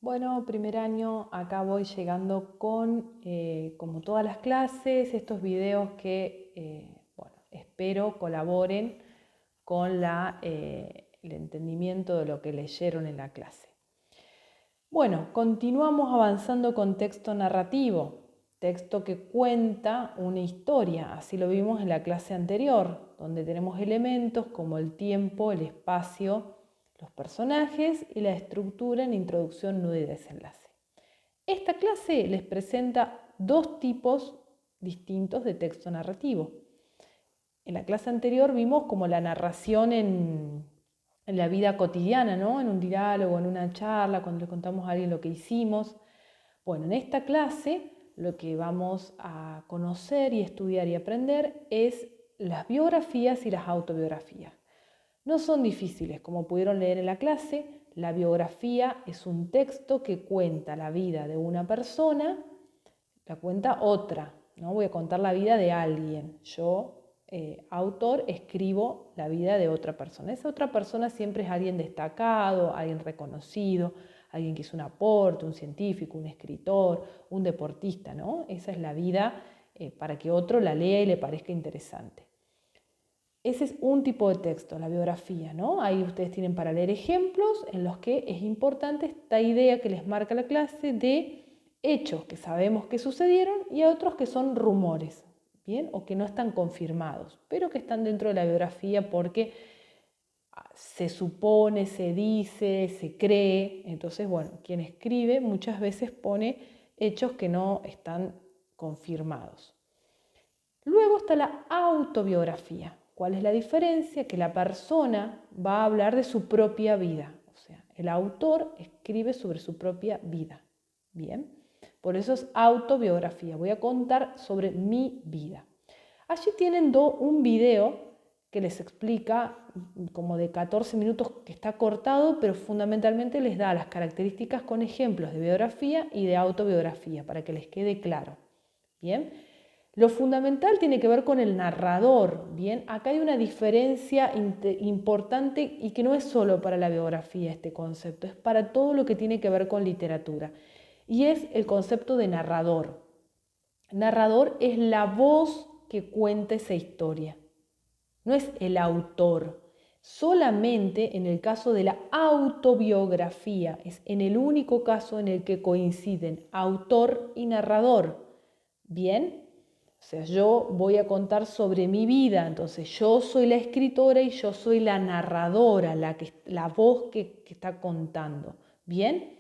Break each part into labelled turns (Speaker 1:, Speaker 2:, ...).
Speaker 1: Bueno, primer año, acá voy llegando con, como todas las clases, estos videos que, espero colaboren con el entendimiento de lo que leyeron en la clase. Bueno, continuamos avanzando con texto narrativo, texto que cuenta una historia, así lo vimos en la clase anterior, donde tenemos elementos como el tiempo, el espacio, los personajes y la estructura en introducción, nudo y desenlace. Esta clase les presenta dos tipos distintos de texto narrativo. En la clase anterior vimos como la narración en la vida cotidiana, ¿no? En un diálogo, en una charla, cuando le contamos a alguien lo que hicimos. Bueno, en esta clase lo que vamos a conocer y estudiar y aprender es las biografías y las autobiografías. No son difíciles, como pudieron leer en la clase. La biografía es un texto que cuenta la vida de una persona, la cuenta otra, ¿no? Voy a contar la vida de alguien. Yo, autor, escribo la vida de otra persona. Esa otra persona siempre es alguien destacado, alguien reconocido, alguien que hizo un aporte, un científico, un escritor, un deportista, ¿no? Esa es la vida para que otro la lea y le parezca interesante. Ese es un tipo de texto, la biografía, ¿no? Ahí ustedes tienen para leer ejemplos en los que es importante esta idea que les marca la clase de hechos que sabemos que sucedieron y otros que son rumores, ¿bien? O que no están confirmados, pero que están dentro de la biografía porque se supone, se dice, se cree. Entonces, bueno, quien escribe muchas veces pone hechos que no están confirmados. Luego está la autobiografía. ¿Cuál es la diferencia? Que la persona va a hablar de su propia vida. O sea, el autor escribe sobre su propia vida. Bien, por eso es autobiografía. Voy a contar sobre mi vida. Allí tienen un video que les explica, como de 14 minutos, que está cortado, pero fundamentalmente les da las características con ejemplos de biografía y de autobiografía, para que les quede claro. Bien. Lo fundamental tiene que ver con el narrador, ¿bien? Acá hay una diferencia importante y que no es solo para la biografía este concepto, es para todo lo que tiene que ver con literatura. Y es el concepto de narrador. Narrador es la voz que cuenta esa historia, no es el autor. Solamente en el caso de la autobiografía, es en el único caso en el que coinciden autor y narrador. ¿Bien? O sea, yo voy a contar sobre mi vida, entonces yo soy la escritora y yo soy la narradora, la voz que está contando. ¿Bien?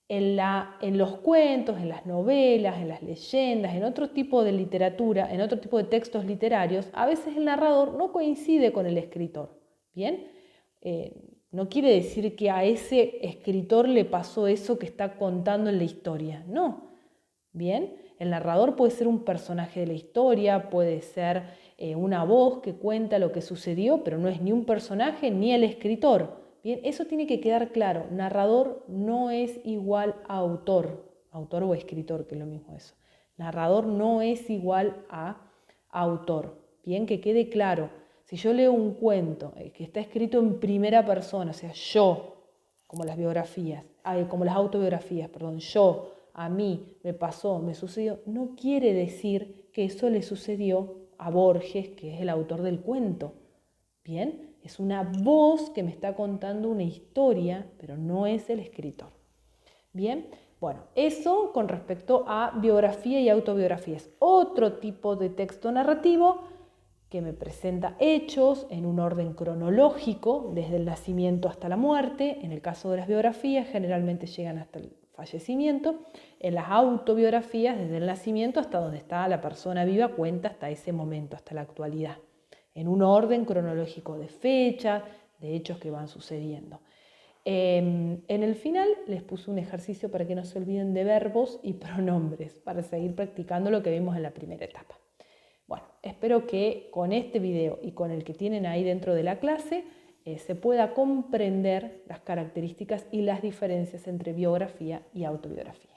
Speaker 1: En los cuentos, en las novelas, en las leyendas, en otro tipo de literatura, en otro tipo de textos literarios, a veces el narrador no coincide con el escritor. ¿Bien? No quiere decir que a ese escritor le pasó eso que está contando en la historia, no. ¿Bien? El narrador puede ser un personaje de la historia, puede ser una voz que cuenta lo que sucedió, pero no es ni un personaje ni el escritor. Bien, eso tiene que quedar claro. Narrador no es igual a autor, autor o escritor, que es lo mismo eso. Narrador no es igual a autor. Bien, que quede claro. Si yo leo un cuento que está escrito en primera persona, o sea, yo, como las biografías, como las autobiografías, perdón, yo, a mí, me pasó, me sucedió, no quiere decir que eso le sucedió a Borges, que es el autor del cuento. Bien, es una voz que me está contando una historia, pero no es el escritor. Bien, bueno, eso con respecto a biografía y autobiografía. Es otro tipo de texto narrativo que me presenta hechos en un orden cronológico, desde el nacimiento hasta la muerte. En el caso de las biografías, generalmente llegan hasta el fallecimiento. En las autobiografías, desde el nacimiento hasta donde está la persona viva, cuenta hasta ese momento, hasta la actualidad, en un orden cronológico de fechas, de hechos que van sucediendo. En el final les puse un ejercicio para que no se olviden de verbos y pronombres, para seguir practicando lo que vimos en la primera etapa. Bueno, espero que con este video y con el que tienen ahí dentro de la clase se pueda comprender las características y las diferencias entre biografía y autobiografía.